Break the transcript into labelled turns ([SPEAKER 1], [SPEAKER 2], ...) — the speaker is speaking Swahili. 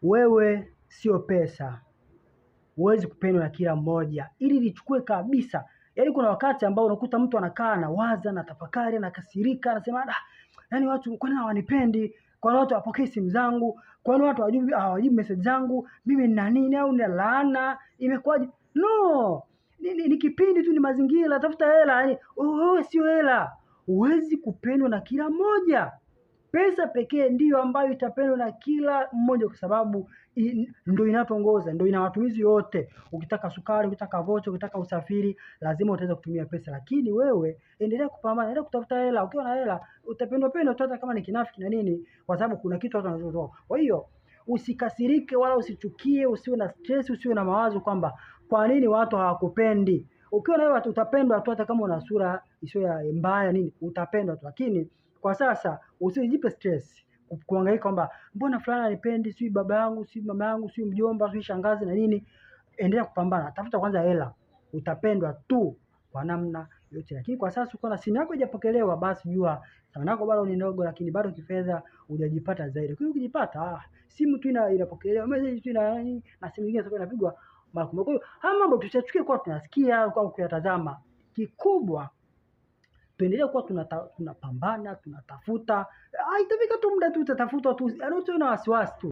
[SPEAKER 1] wewe sio pesa. Huwezi kupendwa na kila mmoja. Ili lichukue kabisa. Yaani kuna wakati ambao unakuta mtu anakaa anawaza na tafakari na kasirika anasema yaani watu kwa nini hawanipendi? Kwa nini watu hawapokei simu zangu? Kwa nini watu hawajibu message zangu? Mimi nina nini au nina laana? Imekuwaje? No. Ni kipindi tu, ni mazingira, tafuta hela. Yaani wewe sio hela. Huwezi kupendwa na kila mmoja. Pesa pekee ndiyo ambayo itapendwa na kila mmoja kwa sababu ndio inatongoza, ndio ina matumizi yote. Ukitaka sukari, ukitaka vocha, ukitaka usafiri, lazima utaweza kutumia pesa. Lakini wewe endelea kupambana, endelea kutafuta hela. Ukiwa na hela utapendwa tu, hata kama ni kinafiki na nini, kwa sababu kuna kitu watu wanachotoa. Kwa hiyo usikasirike wala usichukie, usiwe na stress, usiwe na mawazo kwamba kwa nini watu hawakupendi. Ukiwa na hela utapendwa tu, hata kama una sura isiyo mbaya nini, utapendwa tu. Lakini kwa sasa usijipe stress kuhangaika kwamba mbona fulani hanipendi, si baba yangu, si mama yangu, si mjomba, si shangazi na nini. Endelea kupambana, tafuta kwanza hela, utapendwa tu kwa namna yote. Lakini kwa sasa uko na simu yako haijapokelewa, basi jua thamani yako bado ni ndogo, lakini bado kifedha hujajipata zaidi. Kwa hiyo ukijipata simu tu inapokelewa, message tu na simu nyingine sasa inapigwa mara kwa mara. Kwa hiyo haya mambo tusichukie kwa tunasikia au kuyatazama. Kikubwa tuendelee kuwa tunapambana, tunatafuta. Itafika tu muda tu utatafuta tu, yaani usiwe na wasiwasi tu.